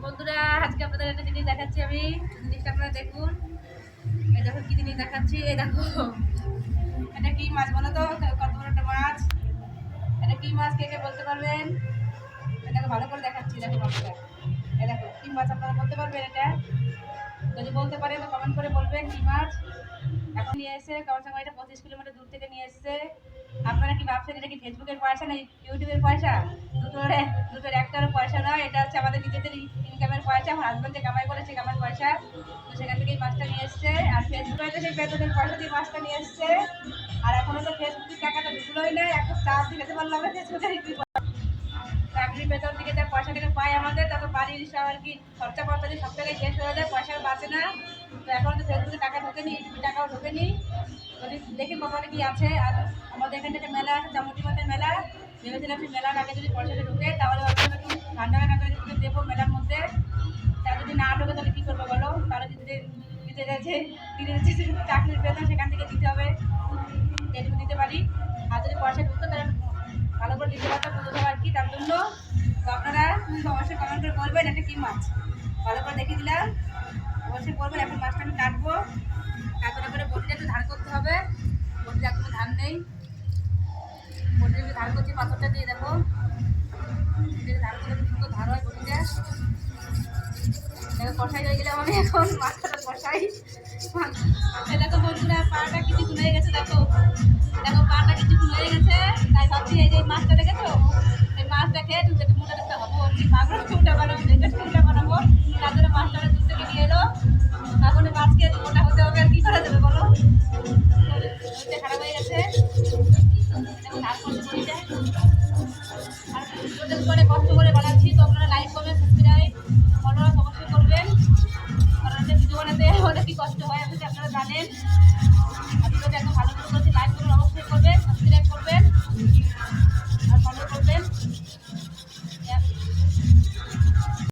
বন্ধুরা আজকে আপনাদের একটা জিনিস দেখাচ্ছি আমি। জিনিসটা আপনারা দেখুন। এই দেখো কি জিনিস দেখাচ্ছি। এই দেখো এটা কি মাছ বলো তো? কত বড় একটা মাছ। এটা কি মাছ কে কে বলতে পারবেন? এটাকে ভালো করে দেখাচ্ছি। দেখো মাছটা। এই দেখো কি মাছ আপনারা বলতে পারবেন এটা? যদি বলতে পারেন তো কমেন্ট করে বলবেন কি মাছ। এখন নিয়ে এসে কমসে কম এটা 25 কিলোমিটার দূর থেকে নিয়ে এসেছে। আপনারা কি ভাবছেন এটা কি ফেসবুকের পয়সা না ইউটিউবের পয়সা? দুটোর একটারও পয়সা নয়। এটা হচ্ছে আমাদের নিজেদের ইনকামের পয়সা। আমার হাজব্যান্ড যে কামাই করেছে কামার পয়সা, তো সেখান থেকে এই মাছটা নিয়ে এসছে। আর ফেসবুকে সেই বেতনের পয়সা দিয়ে মাছটা নিয়ে এসছে। আর এখনো তো ফেসবুকের টাকাটা ঢুকলোই না। এখন চার্জ দিতে পারলাম না ফেসবুকের চাকরির বেতন থেকে যা পয়সা থেকে পাই আমাদের, তারপর বাড়ির সব আর কি খরচা পর্চা দিয়ে সব টাকায় শেষ হয়ে যায়, পয়সা বাঁচে না। তো এখন তো ফেসবুকে টাকা ঢোকেনি, ইউটিউবে টাকাও ঢোকেনি। যদি দেখি কপালে কি আছে। আর আমাদের এখানে একটা মেলা আছে, চামুন্ডি মাঠের মেলা। ভেবেছিলাম সেই মেলার আগে যদি পয়সাটা ঢোকে তাহলে ভাবছিলাম একটু ভান্ডারে টাকা যদি দেবো মেলার মধ্যে। তা যদি না ঢোকে তাহলে কী করবো বলো? তাহলে দিতে দিতে যাচ্ছে চাকরির বেতন সেখান থেকে দিতে হবে, যেটুকু দিতে পারি। আর যদি পয়সা ঢুকতো তাহলে ভালো করে দিতে পারতাম, বুঝতে আর কি। তার জন্য তো আপনারা অবশ্যই কমেন্ট করে বলবেন এটা কী মাছ। ভালো করে দেখিয়ে দিলাম, অবশ্যই বলবেন। এখন মাছটা আমি কাটবো। কাটার করে বটিটা একটু ধার করতে হবে। বটিটা কোনো ধার নেই, বটিটা একটু ধার করছি পাথরটা দিয়ে। দেখো ধার করলে সুন্দর ধার হয় বটিটা। দেখো কষাই হয়ে গেলাম আমি, এখন মাছটা কষাই। দেখো বন্ধুরা পাটা কিছুক্ষণ হয়ে গেছে। দেখো দেখো পাটা কিছুক্ষণ হয়ে গেছে। তাই ভাবছি এই যে মাছটা দেখেছো, এই মাছটা খেয়ে তুমি একটু মোটা দেখতে হবো আর কি। মাগুর টুকটা বানাবো, ভেতর টুকটা বানাবো। তার জন্য মাছটা দূর থেকে নিয়ে এলো। এখন মাছ খেয়ে মোটা হতে হবে, আর কি করা যাবে বলো? খারাপ হয়ে গেছে। দেখো ধার করতে বলিটা। আর করে কষ্ট করে বানাচ্ছি, তো আপনারা লাইক করবেন, সাবস্ক্রাইব